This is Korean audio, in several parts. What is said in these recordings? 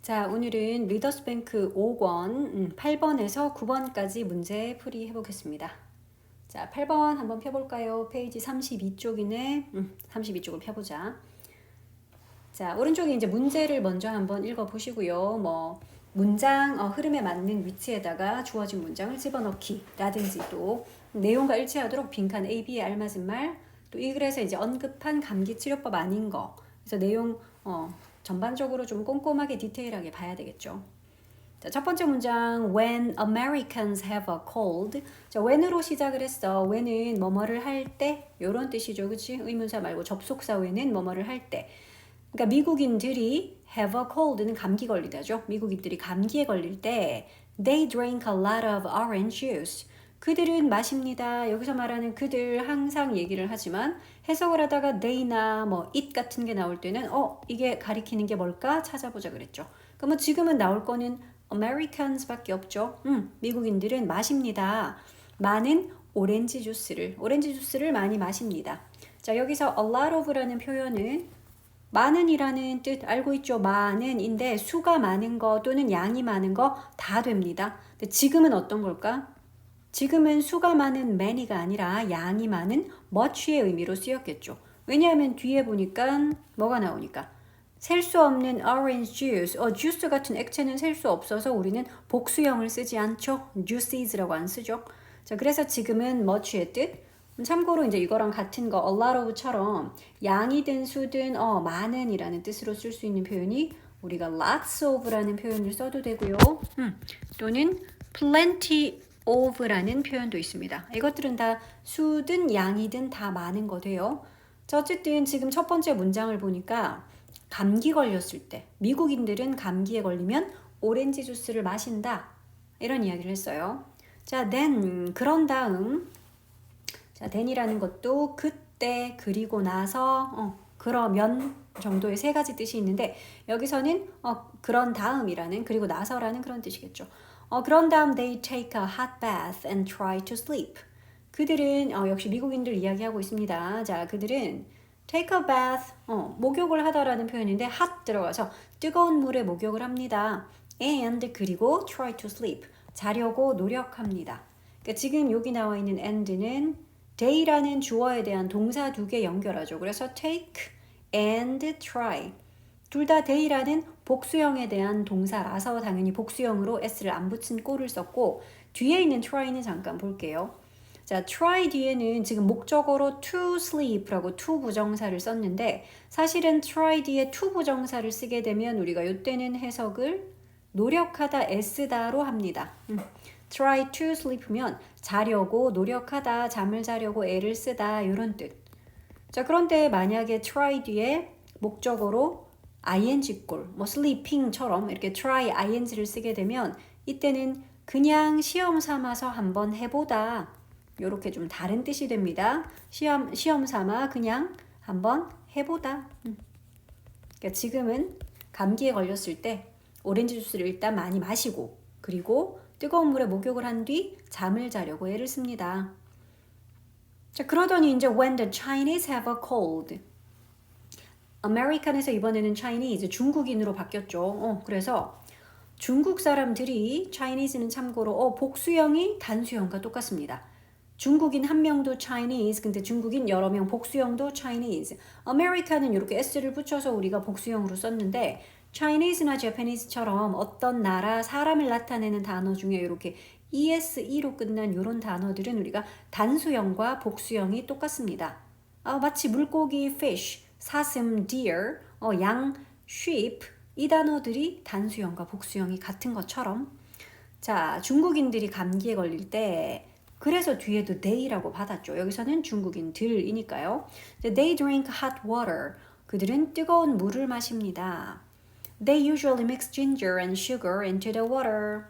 자, 오늘은 리더스뱅크 5권, 8번에서 9번까지 문제 풀이 해보겠습니다. 자, 8번 한번 펴볼까요? 페이지 32쪽이네. 32쪽을 펴보자. 자, 오른쪽에 이제 문제를 먼저 한번 읽어보시고요. 문장 흐름에 맞는 위치에다가 주어진 문장을 집어넣기 라든지 또 내용과 일치하도록 빈칸 A, B에 알맞은 말, 또 이 글에서 이제 언급한 감기 치료법 아닌 거. 그래서 내용, 전반적으로 좀 꼼꼼하게 디테일하게 봐야 되겠죠. 자, 첫 번째 문장 When Americans have a cold. 자, when으로 시작을 했어. when은 뭐뭐를 할 때 이런 뜻이죠. 그치? 의문사 말고 접속사 when은 뭐뭐를 할 때. 그러니까 미국인들이 have a cold는 감기 걸리다죠. 미국인들이 감기에 걸릴 때 they drink a lot of orange juice. 그들은 마십니다. 여기서 말하는 그들 항상 얘기를 하지만 해석을 하다가 they나 it 같은 게 나올 때는 이게 가리키는 게 뭘까 찾아보자 그랬죠. 그러면 지금은 나올 거는 Americans밖에 없죠. 미국인들은 마십니다. 많은 오렌지 주스를 많이 마십니다. 자, 여기서 a lot of라는 표현은 많은이라는 뜻 알고 있죠? 많은인데 수가 많은 거 또는 양이 많은 거 다 됩니다. 근데 지금은 어떤 걸까? 지금은 수가 많은 many가 아니라 양이 많은 much의 의미로 쓰였겠죠. 왜냐하면 뒤에 보니까 뭐가 나오니까 셀 수 없는 orange juice, 주스 같은 액체는 셀 수 없어서 우리는 복수형을 쓰지 않죠. juices라고 안 쓰죠. 자, 그래서 지금은 much의 뜻. 참고로 이제 이거랑 같은 거 a lot of처럼 양이든 수든 많은이라는 뜻으로 쓸 수 있는 표현이 우리가 lots of라는 표현을 써도 되고요. 또는 plenty of라는 표현도 있습니다. 이것들은 다 수든 양이든 다 많은 거 돼요. 자, 어쨌든 지금 첫 번째 문장을 보니까 감기 걸렸을 때 미국인들은 감기에 걸리면 오렌지 주스를 마신다. 이런 이야기를 했어요. 자, then 그런 다음 자, then이라는 것도 그때 그리고 나서 그러면 정도의 세 가지 뜻이 있는데 여기서는 그런 다음이라는 그리고 나서라는 그런 뜻이겠죠. 그런 다음 they take a hot bath and try to sleep. 그들은 역시 미국인들 이야기하고 있습니다. 자, 그들은 take a bath 목욕을 하다라는 표현인데 hot 들어가서 뜨거운 물에 목욕을 합니다. and 그리고 try to sleep 자려고 노력합니다. 그러니까 지금 여기 나와 있는 and는 day라는 주어에 대한 동사 두 개 연결하죠. 그래서 take and try. 둘 다 day라는 복수형에 대한 동사라서 당연히 복수형으로 s를 안 붙인 꼴을 썼고 뒤에 있는 try는 잠깐 볼게요. 자, try 뒤에는 지금 목적어로 to sleep라고 to 부정사를 썼는데 사실은 try 뒤에 to 부정사를 쓰게 되면 우리가 이때는 해석을 노력하다 s다로 합니다. try to sleep면 자려고 노력하다, 잠을 자려고 애를 쓰다 이런 뜻. 자, 그런데 만약에 try 뒤에 목적어로 ing꼴, sleeping처럼 이렇게 try ing를 쓰게 되면 이때는 그냥 시험 삼아서 한번 해보다 이렇게 좀 다른 뜻이 됩니다. 시험 삼아 그냥 한번 해보다. 그러니까 지금은 감기에 걸렸을 때 오렌지 주스를 일단 많이 마시고 그리고 뜨거운 물에 목욕을 한 뒤 잠을 자려고 애를 씁니다. 자, 그러더니 이제 when the Chinese have a cold. 아메리칸에서 이번에는 Chinese, 중국인으로 바뀌었죠. 그래서 중국 사람들이 Chinese는 참고로 복수형이 단수형과 똑같습니다. 중국인 한 명도 Chinese, 근데 중국인 여러 명 복수형도 Chinese. 아메리칸은 이렇게 s를 붙여서 우리가 복수형으로 썼는데 Chinese나 Japanese처럼 어떤 나라 사람을 나타내는 단어 중에 이렇게 ESE로 끝난 이런 단어들은 우리가 단수형과 복수형이 똑같습니다. 마치 물고기 fish, 사슴 deer, 양 sheep 이 단어들이 단수형과 복수형이 같은 것처럼 자, 중국인들이 감기에 걸릴 때 그래서 뒤에도 they라고 받았죠. 여기서는 중국인들이니까요. They drink hot water. 그들은 뜨거운 물을 마십니다. They usually mix ginger and sugar into the water.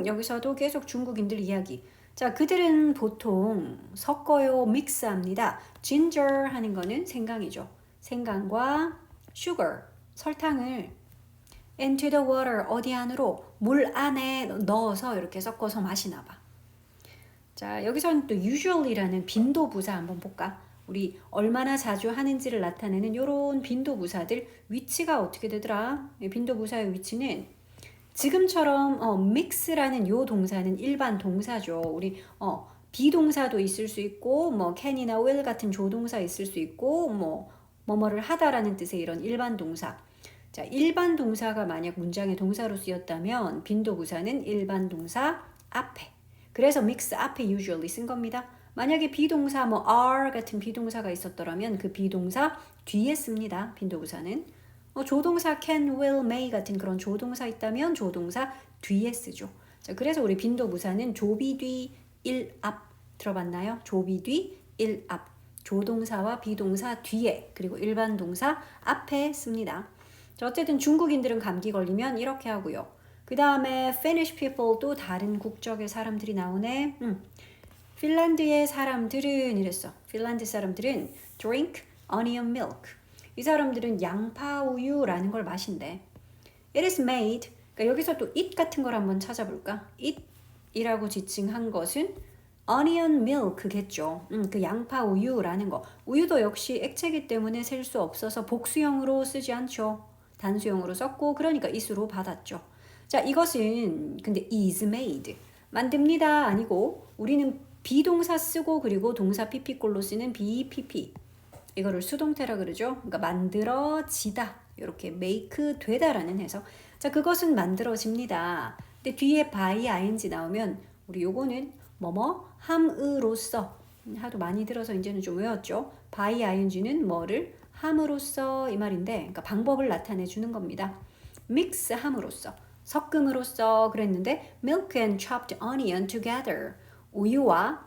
여기서도 계속 중국인들 이야기. 자, 그들은 보통 섞어요, 믹스합니다. ginger 하는 거는 생강이죠. 생강과 sugar, 설탕을 into the water, 어디 안으로? 물 안에 넣어서 이렇게 섞어서 마시나 봐. 자, 여기서는 또 usually라는 빈도 부사 한번 볼까? 우리 얼마나 자주 하는지를 나타내는 요런 빈도부사들 위치가 어떻게 되더라? 빈도부사의 위치는 지금처럼 mix라는 요 동사는 일반 동사죠. 우리 비동사도 있을 수 있고 뭐 can이나 will 같은 조동사 있을 수 있고 뭐뭐를 하다라는 뜻의 이런 일반 동사. 자, 일반 동사가 만약 문장의 동사로 쓰였다면 빈도부사는 일반 동사 앞에. 그래서 mix 앞에 usually 쓴 겁니다. 만약에 비동사 뭐 are 같은 비동사가 있었더라면 그 비동사 뒤에 씁니다. 빈도부사는. 조동사 can, will, may 같은 그런 조동사 있다면 조동사 뒤에 쓰죠. 자, 그래서 우리 빈도부사는 조비 뒤, 일 앞 들어봤나요? 조비 뒤, 일 앞. 조동사와 비동사 뒤에 그리고 일반 동사 앞에 씁니다. 자, 어쨌든 중국인들은 감기 걸리면 이렇게 하고요. 그 다음에 Finnish people 또 다른 국적의 사람들이 나오네. 핀란드의 사람들은 이랬어. 핀란드 사람들은 drink onion milk. 이 사람들은 양파 우유라는 걸 마신대. It is made. 그러니까 여기서 또 it 같은 걸 한번 찾아볼까? it이라고 지칭한 것은 onion milk겠죠. 그 양파 우유라는 거. 우유도 역시 액체이기 때문에 셀 수 없어서 복수형으로 쓰지 않죠. 단수형으로 썼고 그러니까 it으로 받았죠. 자, 이것은 근데 is made. 만듭니다 아니고 우리는 비동사 쓰고 그리고 동사 pp꼴로 쓰는 BPP. 이거를 수동태라 그러죠. 그러니까 만들어지다. 이렇게 make 되다라는 해석. 자, 그것은 만들어집니다. 근데 뒤에 by ing 나오면 우리 요거는 뭐뭐 함으로써 하도 많이 들어서 이제는 좀 외웠죠. by ing는 뭐를 함으로써 이 말인데 그러니까 방법을 나타내 주는 겁니다. mix 함으로써 섞음으로써 그랬는데 milk and chopped onion together. 우유와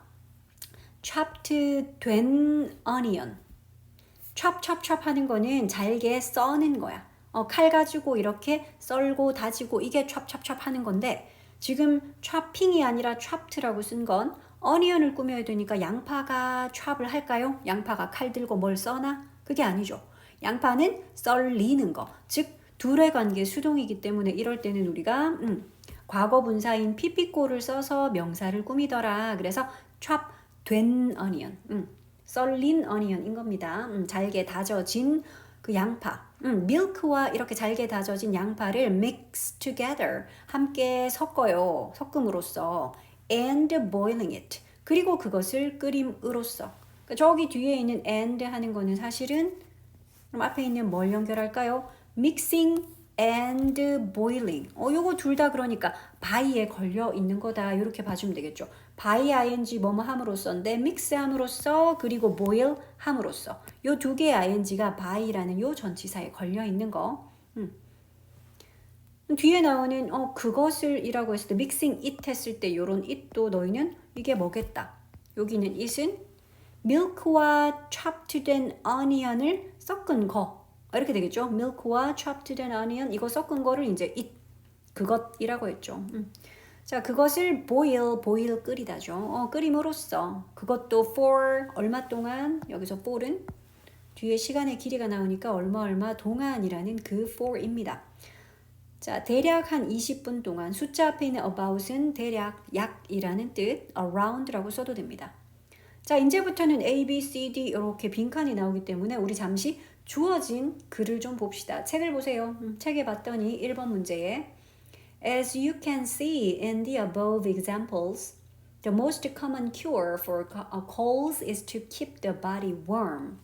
chopped 된 onion. chop 하는 거는 잘게 써는 거야. 칼 가지고 이렇게 썰고 다지고 이게 chop 하는 건데 지금 chopping이 아니라 chopped라고 쓴 건 onion을 꾸며야 되니까 양파가 chop을 할까요? 양파가 칼 들고 뭘 써나? 그게 아니죠. 양파는 썰리는 거. 즉 둘의 관계 수동이기 때문에 이럴 때는 우리가 과거 분사인 pp꼴을 써서 명사를 꾸미더라. 그래서 chop 된 onion. 썰린 onion인 겁니다. 잘게 다져진 그 양파. milk와 이렇게 잘게 다져진 양파를 mix together. 함께 섞어요. 섞음으로써. and boiling it. 그리고 그것을 끓임으로써. 그러니까 저기 뒤에 있는 and 하는 거는 사실은 그럼 앞에 있는 뭘 연결할까요? mixing and boiling. 요거 둘 다 그러니까 by에 걸려 있는 거다. 이렇게 봐주면 되겠죠. by ing 뭐뭐 함으로써인데 mix 함으로써 그리고 boil 함으로써. 요 두 개의 ing가 by라는 요 전치사에 걸려 있는 거. 뒤에 나오는 그것을 이라고 했을 때 mixing it 했을 때 요런 it도 너희는 이게 뭐겠다. 여기는 it은 milk와 chopped 된 onion을 섞은 거. 이렇게 되겠죠. milk와 chopped 된 onion 이거 섞은 거를 이제 it 그것이라고 했죠. 자, 그것을 boil 끓이다죠. 끓임으로써 그것도 for 얼마 동안 여기서 for은 뒤에 시간의 길이가 나오니까 얼마 동안이라는 그 for입니다. 자, 대략 한 20분 동안 숫자 앞에 있는 about은 대략 약이라는 뜻 around라고 써도 됩니다. 자, 이제부터는 A, B, C, D 이렇게 빈칸이 나오기 때문에 우리 잠시 주어진 글을 좀 봅시다. 책을 보세요. 책에 봤더니 1번 문제에 As you can see in the above examples, the most common cure for colds is to keep the body warm.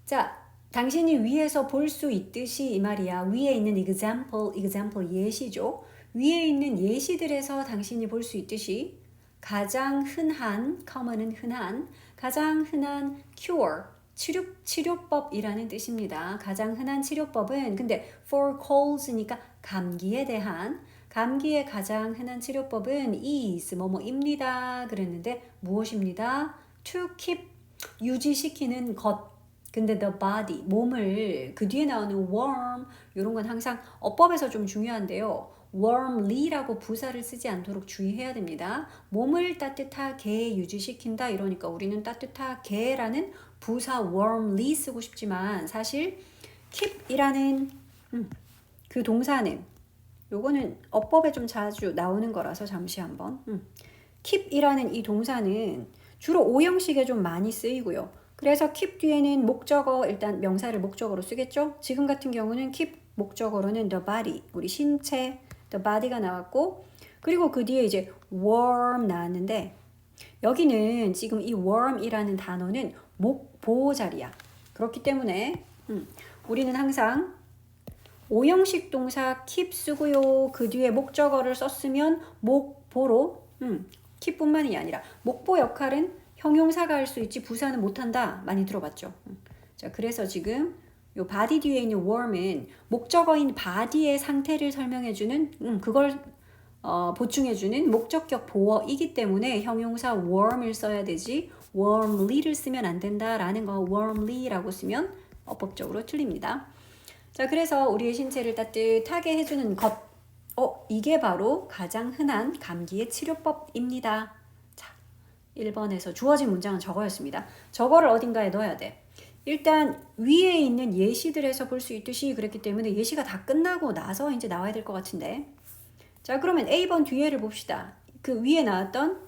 자, 당신이 위에서 볼 수 있듯이 이 말이야. 위에 있는 example 예시죠. 위에 있는 예시들에서 당신이 볼 수 있듯이 가장 흔한, common은 흔한, 가장 흔한 cure, 치료법이라는 뜻입니다. 가장 흔한 치료법은 근데 for colds니까 감기에 대한 감기의 가장 흔한 치료법은 is 뭐뭐입니다. 그랬는데 무엇입니다? to keep 유지시키는 것. 근데 the body 몸을 그 뒤에 나오는 warm 이런 건 항상 어법에서 좀 중요한데요. warmly라고 부사를 쓰지 않도록 주의해야 됩니다. 몸을 따뜻하게 유지시킨다 이러니까 우리는 따뜻하게라는 부사 warmly 쓰고 싶지만 사실 keep이라는 그 동사는 요거는 어법에 좀 자주 나오는 거라서 잠시 한번 keep이라는 이 동사는 주로 오형식에 좀 많이 쓰이고요. 그래서 keep 뒤에는 목적어, 일단 명사를 목적어로 쓰겠죠. 지금 같은 경우는 keep 목적어로는 the body, 우리 신체 the body가 나왔고, 그리고 그 뒤에 이제 warm 나왔는데, 여기는 지금 이 warm이라는 단어는 목보 자리야. 그렇기 때문에 우리는 항상 오형식 동사 keep 쓰고요. 그 뒤에 목적어를 썼으면 목보로 keep뿐만이 아니라 목보 역할은 형용사가 할 수 있지 부사는 못한다. 많이 들어봤죠. 자, 그래서 지금 요 body 뒤에 있는 warm은 목적어인 body의 상태를 설명해주는 그걸 보충해주는 목적격 보어이기 때문에 형용사 warm을 써야 되지 warmly를 쓰면 안 된다라는 거 warmly라고 쓰면 어법적으로 틀립니다. 자, 그래서 우리의 신체를 따뜻하게 해주는 것. 이게 바로 가장 흔한 감기의 치료법입니다. 자, 1번에서 주어진 문장은 저거였습니다. 저거를 어딘가에 넣어야 돼. 일단 위에 있는 예시들에서 볼 수 있듯이 그랬기 때문에 예시가 다 끝나고 나서 이제 나와야 될 것 같은데. 자, 그러면 A번 뒤에를 봅시다. 그 위에 나왔던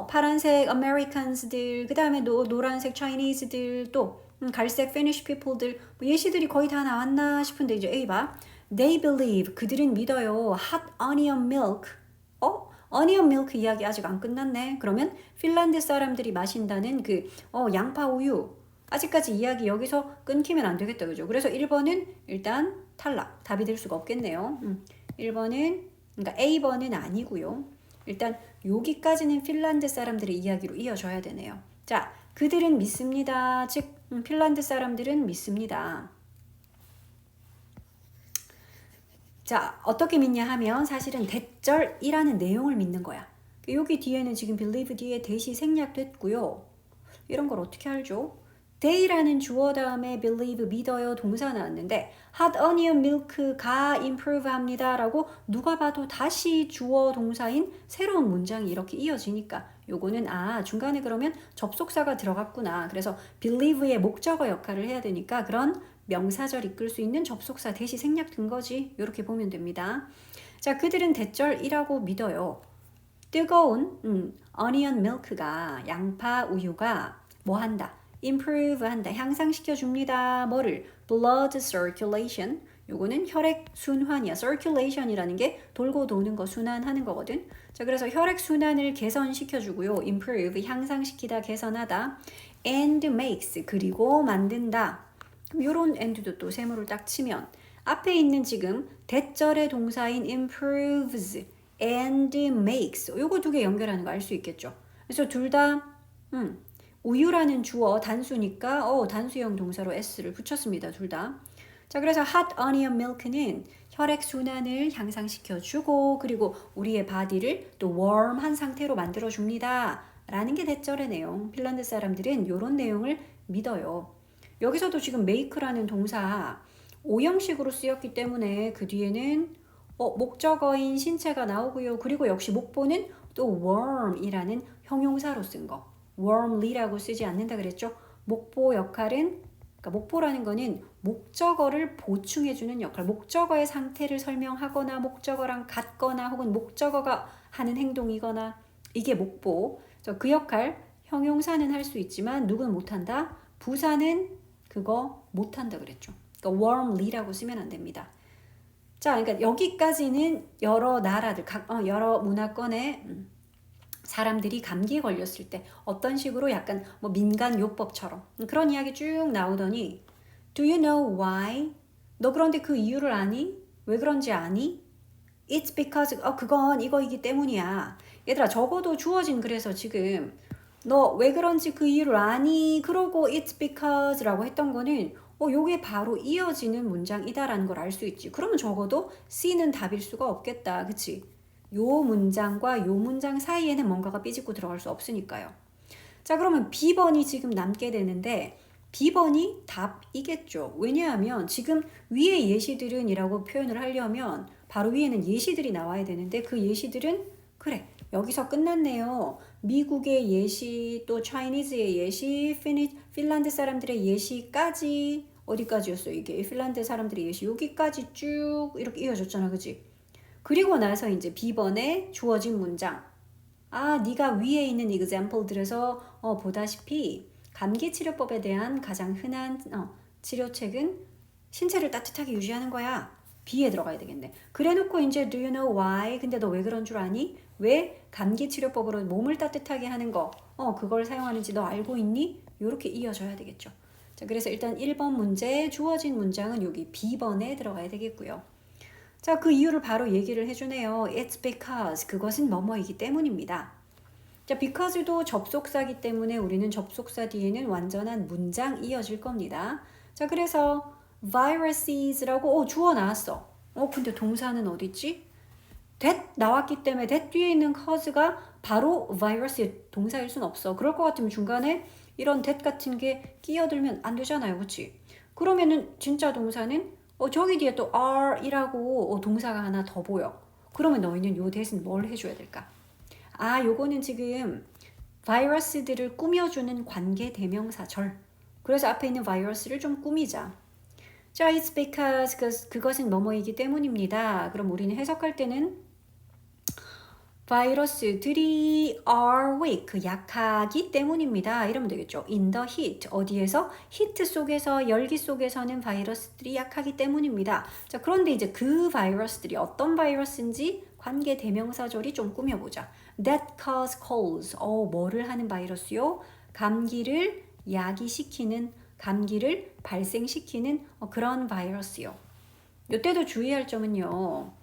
파란색 Americans들, 그 다음에 노란색 Chinese들, 또 갈색 Finnish people들, 뭐 예시들이 거의 다 나왔나 싶은데 이제 A 봐. They believe, 그들은 믿어요. Hot onion milk. onion milk 이야기 아직 안 끝났네. 그러면 핀란드 사람들이 마신다는 그 양파 우유. 아직까지 이야기 여기서 끊기면 안 되겠다. 그죠? 그래서 1번은 일단 탈락. 답이 될 수가 없겠네요. 1번은, 그러니까 A번은 아니고요. 일단 여기까지는 핀란드 사람들의 이야기로 이어져야 되네요. 자, 그들은 믿습니다. 즉 핀란드 사람들은 믿습니다. 자, 어떻게 믿냐 하면 사실은 대절이라는 내용을 믿는 거야. 여기 뒤에는 지금 believe 뒤에 대시 생략됐고요. 이런 걸 어떻게 알죠? they라는 주어 다음에 believe 믿어요 동사 나왔는데 hot onion milk가 improve 합니다 라고 누가 봐도 다시 주어 동사인 새로운 문장이 이렇게 이어지니까 요거는 중간에 그러면 접속사가 들어갔구나. 그래서 believe의 목적어 역할을 해야 되니까 그런 명사절 이끌 수 있는 접속사 대시 생략된 거지. 이렇게 보면 됩니다. 자, 그들은 대절이라고 믿어요. 뜨거운 onion milk가 양파 우유가 뭐 한다? improve 한다. 향상시켜 줍니다. 뭐를? blood circulation. 요거는 혈액 순환이야. circulation이라는 게 돌고 도는 거 순환하는 거거든. 자, 그래서 혈액 순환을 개선시켜 주고요. improve 향상시키다, 개선하다. and makes 그리고 만든다. 그럼 요런 and도 또 세모를 딱 치면 앞에 있는 지금 대절의 동사인 improves and makes 요거 두 개 연결하는 거 알 수 있겠죠. 그래서 둘 다 우유라는 주어 단수니까 단수형 동사로 s를 붙였습니다. 둘 다. 자, 그래서 hot onion milk는 혈액 순환을 향상시켜 주고 그리고 우리의 바디를 또 warm한 상태로 만들어 줍니다. 라는 게 대절의 내용. 핀란드 사람들은 이런 내용을 믿어요. 여기서도 지금 make라는 동사 오형식으로 쓰였기 때문에 그 뒤에는 목적어인 신체가 나오고요. 그리고 역시 목보는 또 warm이라는 형용사로 쓴 거. warmly라고 쓰지 않는다 그랬죠. 목보 역할은, 그러니까 목보라는 거는 목적어를 보충해주는 역할, 목적어의 상태를 설명하거나 목적어랑 같거나 혹은 목적어가 하는 행동이거나 이게 목보. 그 역할 형용사는 할 수 있지만 누구는 못한다. 부사는 그거 못한다 그랬죠. 그러니까 warmly라고 쓰면 안 됩니다. 자, 그러니까 여기까지는 여러 나라들, 여러 문화권의 사람들이 감기에 걸렸을 때 어떤 식으로 약간 뭐 민간 요법처럼 그런 이야기 쭉 나오더니 Do you know why? 너 그런데 그 이유를 아니? 왜 그런지 아니? It's because 그건 이거이기 때문이야. 얘들아 적어도 주어진 그래서 지금 너 왜 그런지 그 이유를 아니? 그러고 It's because 라고 했던 거는 요게 바로 이어지는 문장이다라는 걸 알 수 있지. 그러면 적어도 C는 답일 수가 없겠다. 그치? 요 문장과 요 문장 사이에는 뭔가가 삐집고 들어갈 수 없으니까요. 자, 그러면 B번이 지금 남게 되는데 B번이 답이겠죠. 왜냐하면 지금 위에 예시들은 이라고 표현을 하려면 바로 위에는 예시들이 나와야 되는데 그 예시들은 그래 여기서 끝났네요. 미국의 예시 또 차이니즈의 예시 핀란드 사람들의 예시까지 어디까지였어요? 이게 핀란드 사람들의 예시 여기까지 쭉 이렇게 이어졌잖아. 그치? 그리고 나서 이제 B번에 주어진 문장 네가 위에 있는 example들에서 보다시피 감기 치료법에 대한 가장 흔한 치료책은 신체를 따뜻하게 유지하는 거야. B에 들어가야 되겠네. 그래놓고 이제 do you know why? 근데 너 왜 그런 줄 아니? 왜 감기 치료법으로 몸을 따뜻하게 하는 거 그걸 사용하는지 너 알고 있니? 이렇게 이어져야 되겠죠. 자, 그래서 일단 1번 문제 주어진 문장은 여기 B번에 들어가야 되겠고요. 자, 그 이유를 바로 얘기를 해주네요. It's because 그것은 뭐뭐이기 때문입니다. 자, because도 접속사기 때문에 우리는 접속사 뒤에는 완전한 문장 이어질 겁니다. 자, 그래서 viruss라고 주어 나왔어. 근데 동사는 어디 있지? that 나왔기 때문에 that 뒤에 있는 cause가 바로 virus의 동사일 순 없어. 그럴 것 같으면 중간에 이런 that 같은 게 끼어들면 안 되잖아요. 그치? 그러면은 진짜 동사는 저기 뒤에 또 are이라고 동사가 하나 더 보여. 그러면 너희는 요 that은 뭘 해줘야 될까? 요거는 지금 바이러스들을 꾸며주는 관계 대명사절. 그래서 앞에 있는 바이러스를 좀 꾸미자. 자, it's because 그것은 뭐뭐이기 때문입니다. 그럼 우리는 해석할 때는 바이러스들이 are weak, 약하기 때문입니다. 이러면 되겠죠. In the heat, 어디에서? 히트 속에서, 열기 속에서는 바이러스들이 약하기 때문입니다. 자, 그런데 이제 그 바이러스들이 어떤 바이러스인지 관계 대명사절이 좀 꾸며보자. That cause colds, 뭐를 하는 바이러스요? 감기를 야기시키는, 감기를 발생시키는 그런 바이러스요. 이때도 주의할 점은요.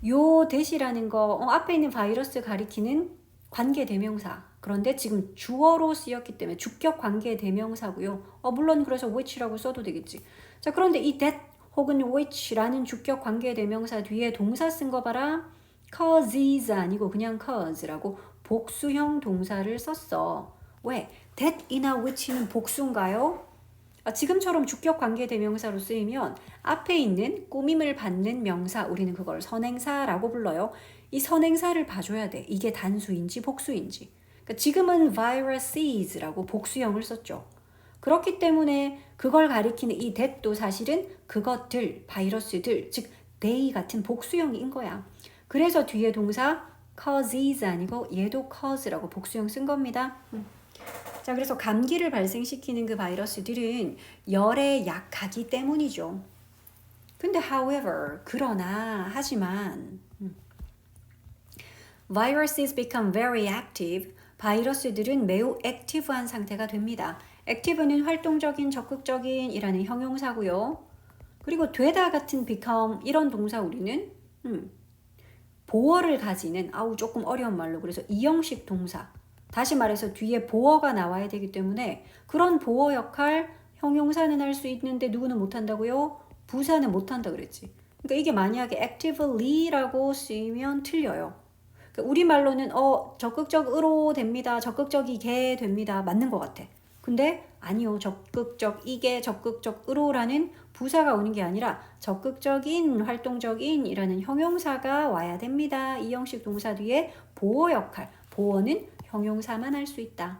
요 대시라는 거 앞에 있는 바이러스 가리키는 관계 대명사. 그런데 지금 주어로 쓰였기 때문에 주격 관계 대명사고요. 물론 그래서 which라고 써도 되겠지. 자, 그런데 이 that 혹은 which라는 주격 관계 대명사 뒤에 동사 쓴 거 봐라. causes 아니고 그냥 cause라고 복수형 동사를 썼어. 왜? that이나 which는 복수인가요? 지금처럼 주격 관계 대명사로 쓰이면 앞에 있는 꾸밈을 받는 명사, 우리는 그걸 선행사라고 불러요. 이 선행사를 봐줘야 돼. 이게 단수인지 복수인지. 그러니까 지금은 viruss라고 복수형을 썼죠. 그렇기 때문에 그걸 가리키는 이 that도 사실은 그것들, 바이러스들, 즉 they 같은 복수형인 거야. 그래서 뒤에 동사 causes 아니고 얘도 cause라고 복수형 쓴 겁니다. 자, 그래서 감기를 발생시키는 그 바이러스들은 열에 약하기 때문이죠. 근데 however, 그러나, 하지만 viruses become very active. 바이러스들은 매우 액티브한 상태가 됩니다. active는 활동적인, 적극적인 이라는 형용사고요. 그리고 되다 같은 become 이런 동사 우리는 보어를 가지는 조금 어려운 말로 그래서 이형식 동사. 다시 말해서 뒤에 보어가 나와야 되기 때문에 그런 보어 역할 형용사는 할 수 있는데 누구는 못한다고요? 부사는 못한다 그랬지. 그러니까 이게 만약에 actively라고 쓰이면 틀려요. 그러니까 우리말로는 적극적으로 됩니다. 적극적이게 됩니다. 맞는 것 같아. 근데 아니요. 적극적이게 적극적으로라는 부사가 오는 게 아니라 적극적인 활동적인 이라는 형용사가 와야 됩니다. 이 형식 동사 뒤에 보어 역할. 보어는 형용사만 할 수 있다.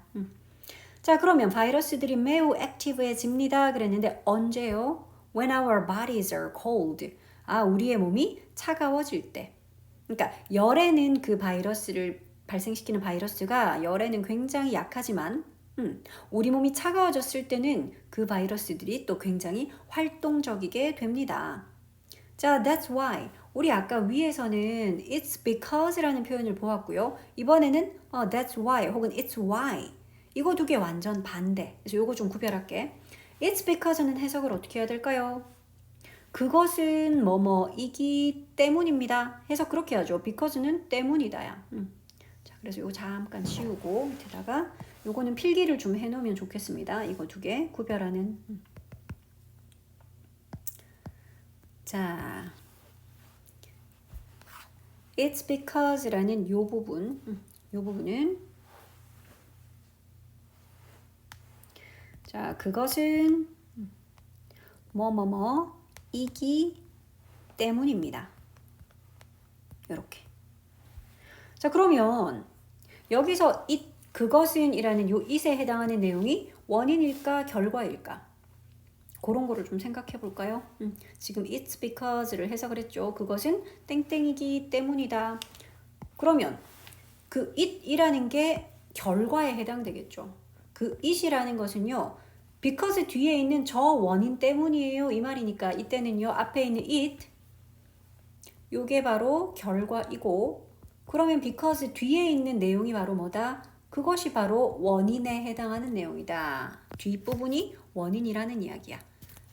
자, 그러면 바이러스들이 매우 액티브해집니다. 그랬는데 언제요? When our bodies are cold. 우리의 몸이 차가워질 때. 그러니까 열에는 그 바이러스를 발생시키는 바이러스가 열에는 굉장히 약하지만 우리 몸이 차가워졌을 때는 그 바이러스들이 또 굉장히 활동적이게 됩니다. 자, that's why. 우리 아까 위에서는 it's because라는 표현을 보았고요. 이번에는 that's why 혹은 it's why. 이거 두 개 완전 반대. 그래서 이거 좀 구별할게. It's because는 해석을 어떻게 해야 될까요? 그것은 뭐뭐이기 때문입니다. 해석 그렇게 하죠. because는 때문이다야. 자, 그래서 이거 잠깐 치우고 밑에다가 요거는 필기를 좀 해놓으면 좋겠습니다. 이거 두 개 구별하는. 자, it's because라는 요 부분, 요 부분은 자, 그것은 뭐뭐뭐이기 때문입니다. 이렇게. 자, 그러면 여기서 그것은 이라는 요 it에 해당하는 내용이 원인일까 결과일까? 그런 거를 좀 생각해 볼까요? 지금 it's because를 해석을 했죠. 그것은 땡땡이기 때문이다. 그러면 그 it이라는 게 결과에 해당되겠죠. 그 it이라는 것은요. because 뒤에 있는 저 원인 때문이에요. 이 말이니까 이때는요. 앞에 있는 it 요게 바로 결과이고 그러면 because 뒤에 있는 내용이 바로 뭐다? 그것이 바로 원인에 해당하는 내용이다. 뒷부분이 원인이라는 이야기야.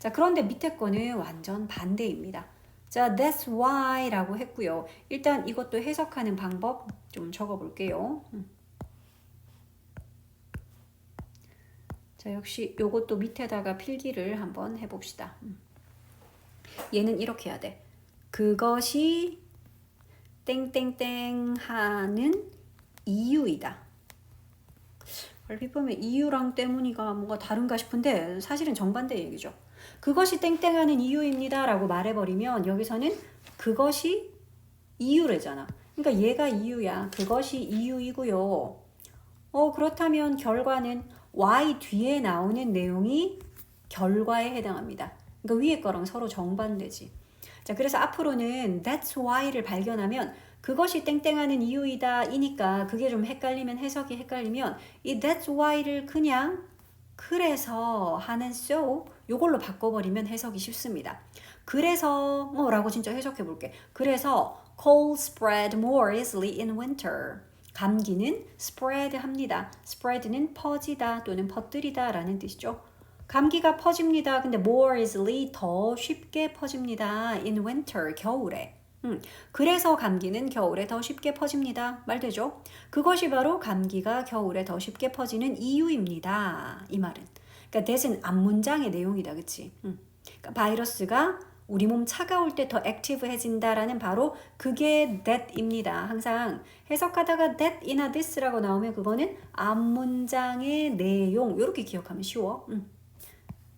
자, 그런데 밑에 거는 완전 반대입니다. 자, that's why 라고 했고요. 일단 이것도 해석하는 방법 좀 적어볼게요. 자, 역시 요것도 밑에다가 필기를 한번 해봅시다. 얘는 이렇게 해야 돼. 그것이 땡땡땡 하는 이유이다. 얼핏 보면 이유랑 때문이가 뭔가 다른가 싶은데 사실은 정반대 얘기죠. 그것이 땡땡하는 이유입니다 라고 말해버리면 여기서는 그것이 이유래잖아. 그러니까 얘가 이유야. 그것이 이유이고요. 그렇다면 결과는 Y 뒤에 나오는 내용이 결과에 해당합니다. 그러니까 위에 거랑 서로 정반대지. 자, 그래서 앞으로는 that's why를 발견하면 그것이 땡땡하는 이유이다 이니까 그게 좀 헷갈리면 해석이 헷갈리면 이 that's why를 그냥 그래서 하는 so 요걸로 바꿔버리면 해석이 쉽습니다. 그래서 라고 진짜 해석해 볼게. 그래서 cold spread more easily in winter. 감기는 spread 합니다. spread는 퍼지다 또는 퍼뜨리다 라는 뜻이죠. 감기가 퍼집니다. 근데 more easily 더 쉽게 퍼집니다. in winter 겨울에. 그래서 감기는 겨울에 더 쉽게 퍼집니다. 말되죠? 그것이 바로 감기가 겨울에 더 쉽게 퍼지는 이유입니다. 이 말은. 그러니까 that은 앞문장의 내용이다. 그치? 그러니까 바이러스가 우리 몸 차가울 때 더 액티브해진다라는 바로 그게 that입니다. 항상 해석하다가 that이나 this라고 나오면 그거는 앞문장의 내용 이렇게 기억하면 쉬워.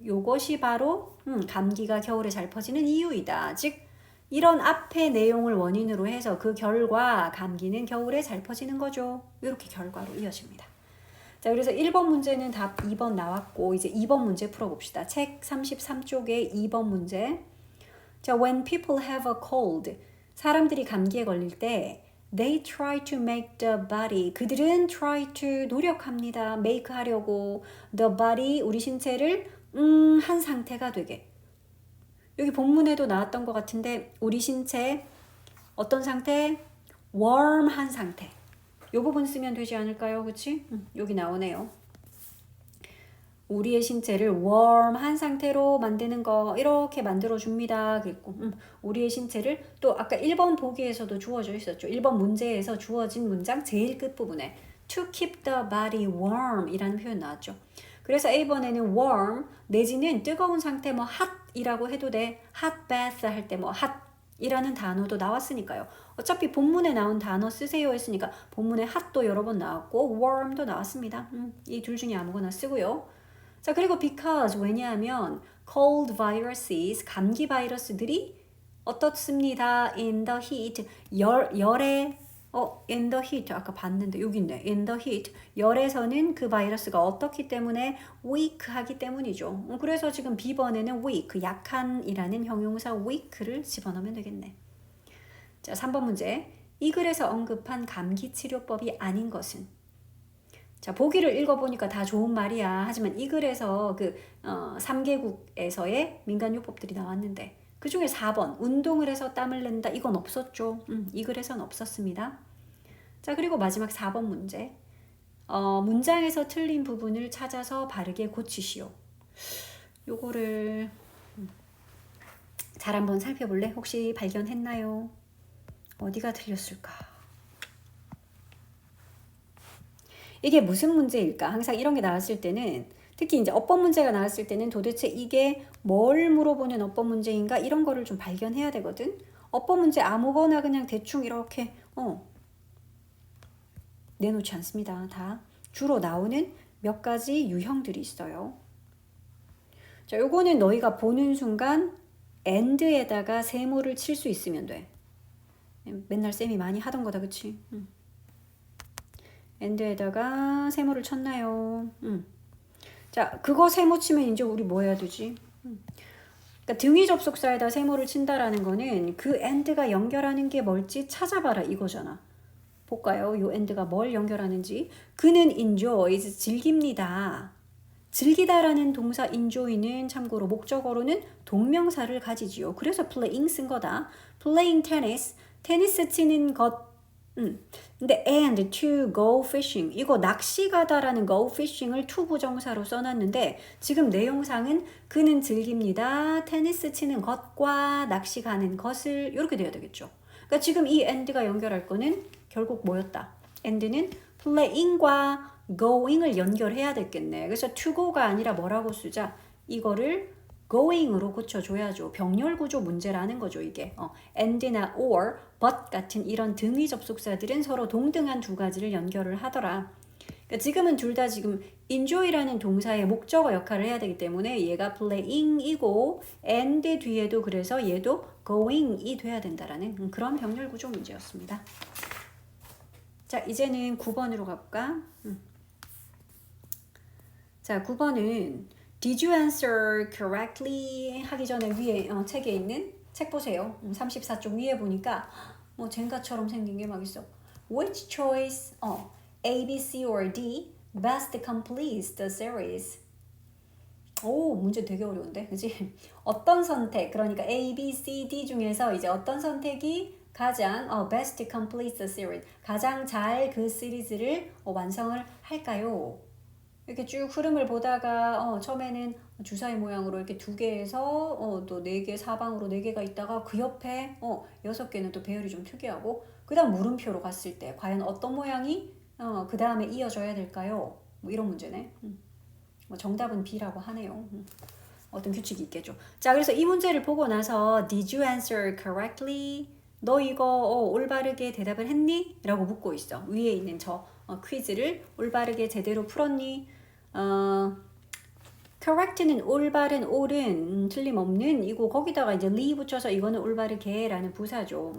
요것이 바로 감기가 겨울에 잘 퍼지는 이유이다. 즉 이런 앞의 내용을 원인으로 해서 그 결과 감기는 겨울에 잘 퍼지는 거죠. 이렇게 결과로 이어집니다. 자, 그래서 1번 문제는 답 2번 나왔고 이제 2번 문제 풀어봅시다. 책 33쪽에 2번 문제. 자, when people have a cold, 사람들이 감기에 걸릴 때 they try to make the body, 그들은 try to 노력합니다. make 하려고 the body, 우리 신체를 한 상태가 되게. 여기 본문에도 나왔던 것 같은데 우리 신체 어떤 상태? warm한 상태. 이 부분 쓰면 되지 않을까요? 그치? 여기 나오네요. 우리의 신체를 warm한 상태로 만드는 거 이렇게 만들어줍니다. 그랬고 우리의 신체를 또 아까 1번 보기에서도 주어져 있었죠. 1번 문제에서 주어진 문장 제일 끝부분에 to keep the body warm 이라는 표현 나왔죠. 그래서 A번에는 warm 내지는 뜨거운 상태 뭐 hot이라고 해도 돼. hot bath 할 때 뭐 hot 이라는 단어도 나왔으니까요. 어차피 본문에 나온 단어 쓰세요 했으니까 본문에 hot도 여러 번 나왔고 warm도 나왔습니다. 이 둘 중에 아무거나 쓰고요. 자, 그리고 because 왜냐하면 cold viruses 감기 바이러스들이 어떻습니다. in the heat 열에 in the heat 아까 봤는데 여기 있네. in the heat 열에서는 그 바이러스가 어떻기 때문에 weak 하기 때문이죠. 그래서 지금 B번에는 weak 약한이라는 형용사 weak를 집어넣으면 되겠네. 자, 3번 문제. 이 글에서 언급한 감기 치료법이 아닌 것은 자, 보기를 읽어보니까 다 좋은 말이야. 하지만 이 글에서 그 3개국에서의 민간요법들이 나왔는데 그 중에 4번 운동을 해서 땀을 낸다. 이건 없었죠. 이 글에서는 없었습니다. 자, 그리고 마지막 4번 문제. 문장에서 틀린 부분을 찾아서 바르게 고치시오. 요거를 잘 한번 살펴볼래? 혹시 발견했나요? 어디가 틀렸을까? 이게 무슨 문제일까? 항상 이런 게 나왔을 때는 특히 이제 어법 문제가 나왔을 때는 도대체 이게 뭘 물어보는 어법 문제인가 이런 거를 좀 발견해야 되거든. 어법 문제 아무거나 그냥 대충 이렇게 내놓지 않습니다. 다 주로 나오는 몇 가지 유형들이 있어요. 자, 요거는 너희가 보는 순간 and에다가 세모를 칠 수 있으면 돼. 맨날 쌤이 많이 하던 거다, 그치? and에다가 세모를 쳤나요? 자, 그거 세모 치면 이제 우리 뭐 해야 되지? 그러니까 등위 접속사에다 세모를 친다라는 거는 그 and가 연결하는 게 뭘지 찾아봐라 이거잖아. 볼까요? 요 and가 뭘 연결하는지. 그는 enjoys, 즐깁니다. 즐기다라는 동사 enjoy는 참고로 목적어로는 동명사를 가지지요. 그래서 playing 쓴 거다. playing tennis, 테니스 치는 것. 근데 and to go fishing, 이거 낚시 가다라는 go fishing을 to 부정사로 써놨는데 지금 내용상은 그는 즐깁니다. 테니스 치는 것과 낚시 가는 것을 이렇게 돼야 되겠죠. 그러니까 지금 이 and가 연결할 거는 결국 뭐였다? and는 playing과 going을 연결해야 됐겠네. 그래서 to go가 아니라 뭐라고 쓰자? 이거를 going으로 고쳐줘야죠. 병렬 구조 문제라는 거죠, 이게. and나 or, but 같은 이런 등위 접속사들은 서로 동등한 두 가지를 연결을 하더라. 그러니까 지금은 둘 다 지금 enjoy라는 동사의 목적어 역할을 해야 되기 때문에 얘가 playing이고 and 뒤에도 그래서 얘도 going이 돼야 된다라는 그런 병렬 구조 문제였습니다. 자, 이제는 9번으로 가볼까? 자, 9번은 Did you answer correctly? 하기 전에 위에 책에 있는 책 보세요. 34쪽 위에 보니까 뭐 젠가처럼 생긴 게 막 있어. Which choice, A, B, C or D best completes the series? 오, 문제 되게 어려운데, 그치? 어떤 선택, 그러니까 A, B, C, D 중에서 이제 어떤 선택이 가장 best completes the series, 가장 잘 그 시리즈를 완성을 할까요? 이렇게 쭉 흐름을 보다가 처음에는 주사위 모양으로 이렇게 두 개에서 또 네 개 사방으로 네 개가 있다가 그 옆에 6개는 또 배열이 좀 특이하고 그 다음 물음표로 갔을 때 과연 어떤 모양이 그 다음에 이어져야 될까요? 뭐 이런 문제네. 뭐 정답은 B라고 하네요. 어떤 규칙이 있겠죠. 자, 그래서 이 문제를 보고 나서 Did you answer correctly? 너 이거 올바르게 대답을 했니? 라고 묻고 있어. 위에 있는 저 퀴즈를 올바르게 제대로 풀었니? correct는 올바른, 옳은, 틀림없는 이고 거기다가 이제 리 붙여서 이거는 올바르게 라는 부사죠.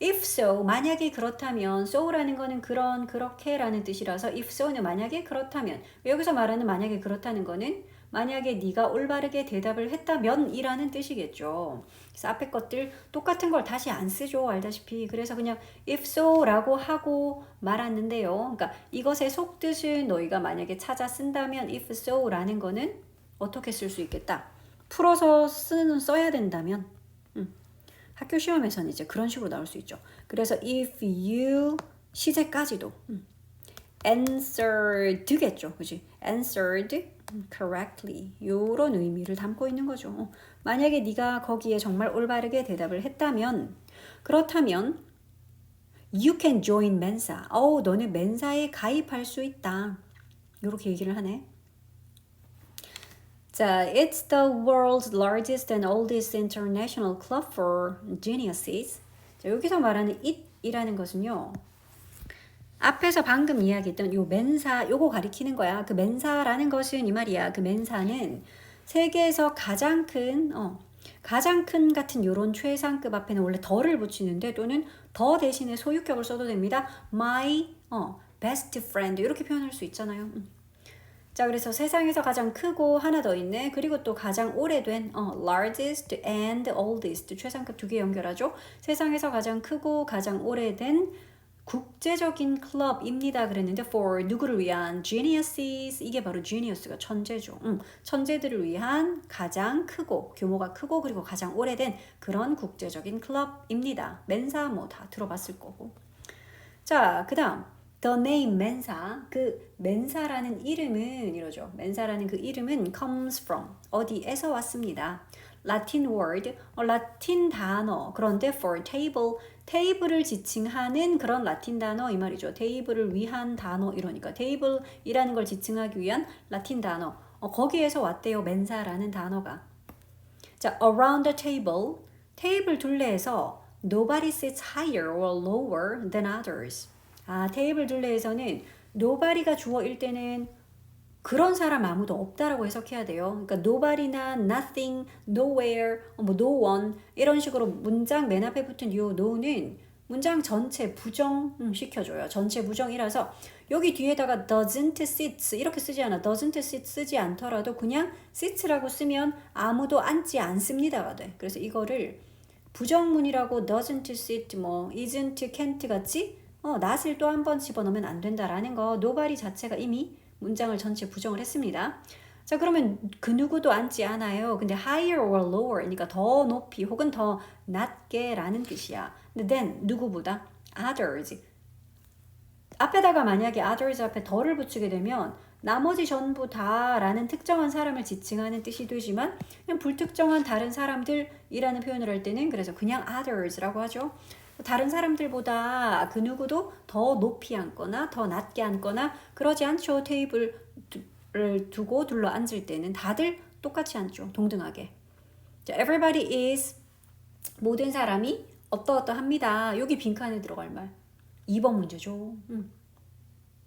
If so, 만약에 그렇다면, so라는 거는 그런, 그렇게 라는 뜻이라서 if so는 만약에 그렇다면, 여기서 말하는 만약에 그렇다는 거는 만약에 네가 올바르게 대답을 했다면 이라는 뜻이겠죠. 그래서 앞에 것들 똑같은 걸 다시 안 쓰죠. 알다시피. 그래서 그냥 if so 라고 하고 말았는데요. 그러니까 이것의 속뜻은 너희가 만약에 찾아 쓴다면 if so 라는 거는 어떻게 쓸 수 있겠다. 풀어서 써야 된다면 학교 시험에서는 이제 그런 식으로 나올 수 있죠. 그래서 if you 시제까지도 answered겠죠. 그지? answered correctly 요런 의미를 담고 있는 거죠. 만약에 네가 거기에 정말 올바르게 대답을 했다면 그렇다면 you can join Mensa. 너는 멘사에 가입할 수 있다. 요렇게 얘기를 하네. 자, it's the world's largest and oldest international club for geniuses. 자, 여기서 말하는 it이라는 것은요. 앞에서 방금 이야기했던 요 멘사 요거 가리키는 거야. 그 멘사라는 것은 이 말이야. 그 멘사는 세계에서 가장 큰 같은 요런 최상급 앞에는 원래 더를 붙이는데 또는 더 대신에 소유격을 써도 됩니다. My best friend 이렇게 표현할 수 있잖아요. 자, 그래서 세상에서 가장 크고 하나 더 있네. 그리고 또 가장 오래된 largest and oldest 최상급 두 개 연결하죠. 세상에서 가장 크고 가장 오래된 국제적인 클럽입니다. 그랬는데 for 누구를 위한 geniuses 이게 바로 genius가 천재죠. 천재들을 위한 가장 크고 규모가 크고 그리고 가장 오래된 그런 국제적인 클럽입니다. 멘사 뭐 다 들어봤을 거고. 자, 그다음 the name mensa 그 멘사라는 이름은 이러죠. 멘사라는 그 이름은 comes from 어디에서 왔습니다. 라틴 word 라틴 단어 그런데 for table 테이블을 지칭하는 그런 라틴 단어 이 말이죠. 테이블을 위한 단어 이러니까 테이블이라는 걸 지칭하기 위한 라틴 단어 거기에서 왔대요. 멘사라는 단어가. 자, around the table 테이블 둘레에서 nobody sits higher or lower than others. 테이블 둘레에서는 nobody가 주어일 때는 그런 사람 아무도 없다라고 해석해야 돼요. 그러니까 nobody나 nothing, nowhere, no one 이런 식으로 문장 맨 앞에 붙은 요 no는 문장 전체 부정 시켜줘요. 전체 부정이라서 여기 뒤에다가 doesn't sit 이렇게 쓰지 않아. doesn't sit 쓰지 않더라도 그냥 sits라고 쓰면 아무도 앉지 않습니다가 돼. 그래서 이거를 부정문이라고 doesn't sit, isn't, can't 같이 not을 또 한 번 집어넣으면 안 된다라는 거 nobody 자체가 이미 문장을 전체 부정을 했습니다. 자, 그러면 그 누구도 앉지 않아요. 근데 higher or lower, 그러니까 더 높이 혹은 더 낮게 라는 뜻이야. 근데 then 누구보다 others. 앞에다가 만약에 others 앞에 더를 붙이게 되면 나머지 전부 다라는 특정한 사람을 지칭하는 뜻이 되지만 그냥 불특정한 다른 사람들이라는 표현을 할 때는 그래서 그냥 others라고 하죠. 다른 사람들보다 그 누구도 더 높이 앉거나 더 낮게 앉거나 그러지 않죠. 테이블을 두고 둘러 앉을 때는 다들 똑같이 앉죠. 동등하게. 자, everybody is 모든 사람이 어떠어떠합니다. 여기 빈칸에 들어갈 말. 2번 문제죠.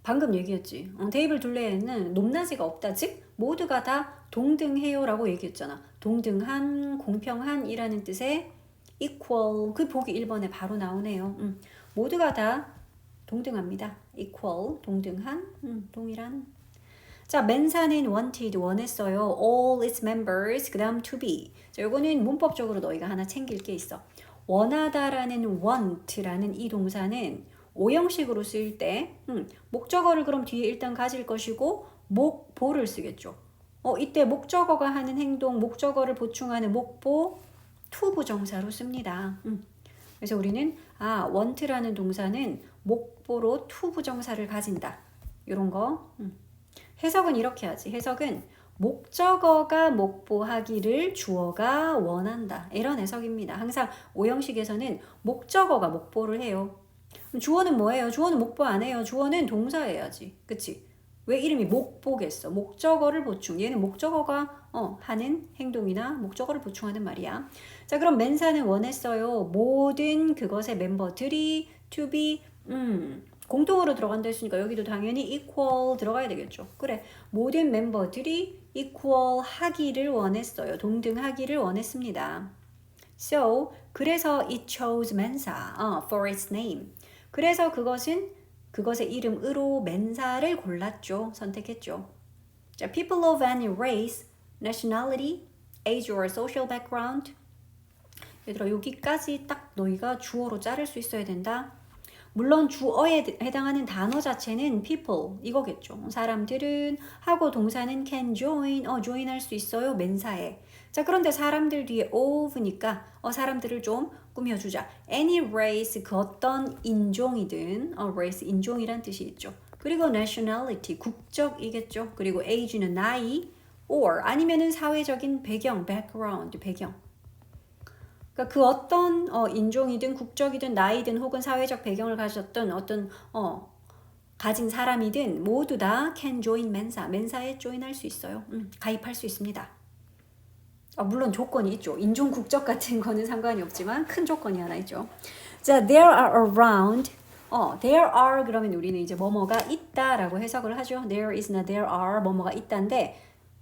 방금 얘기했지. 테이블 둘레에는 높낮이가 없다. 즉 모두가 다 동등해요라고 얘기했잖아. 동등한, 공평한이라는 뜻의 equal. 그 보기 1번에 바로 나오네요. 모두가 다 동등합니다. equal, 동등한, 동일한. 자, 맨사는 wanted, 원했어요. all its members, 그 다음 to be. 자, 요거는 문법적으로 너희가 하나 챙길 게 있어. 원하다라는 want라는 이 동사는 오형식으로 쓰일 때 목적어를 그럼 뒤에 일단 가질 것이고 목보를 쓰겠죠. 이때 목적어가 하는 행동, 목적어를 보충하는 목보 to 부정사로 씁니다. 그래서 우리는 want라는 동사는 목보로 to 부정사를 가진다. 이런 거. 해석은 이렇게 하지. 해석은 목적어가 목보하기를 주어가 원한다. 이런 해석입니다. 항상 오형식에서는 목적어가 목보를 해요. 주어는 뭐예요? 주어는 목보 안 해요. 주어는 동사 해야지. 그치? 왜 이름이 목보겠어? 목적어를 보충. 얘는 목적어가 하는 행동이나 목적어를 보충하는 말이야. 자, 그럼 맨사는 원했어요. 모든 그것의 멤버들이 to be 공통으로 들어간다 했으니까 여기도 당연히 equal 들어가야 되겠죠. 그래. 모든 멤버들이 equal 하기를 원했어요. 동등하기를 원했습니다. So, 그래서 it chose mensa for its name. 그래서 그것의 이름으로 맨사를 골랐죠. 선택했죠. 자, people of any race, nationality, age or social background. 얘들아, 여기까지 딱 너희가 주어로 자를 수 있어야 된다. 물론 주어에 해당하는 단어 자체는 people 이거겠죠. 사람들은 하고 동사는 can join, join 할 수 있어요. 맨사에. 자, 그런데 사람들 뒤에 of니까 사람들을 좀 꾸며주자. any race 그 어떤 인종이든 race 인종이란 뜻이 있죠. 그리고 nationality 국적이겠죠. 그리고 age는 나이 or 아니면은 사회적인 배경 background 배경. 그러니까 그 어떤 인종이든 국적이든 나이든 혹은 사회적 배경을 가졌던 어떤 가진 사람이든 모두 다 can join mensa 맨사에 join할 수 있어요. 가입할 수 있습니다. 물론 조건이 있죠. 인종 국적 같은 거는 상관이 없지만 큰 조건이 하나 있죠. 자, there are around there are 그러면 우리는 이제 뭐뭐가 있다라고 해석을 하죠. there is나 there are 뭐뭐가 있다인데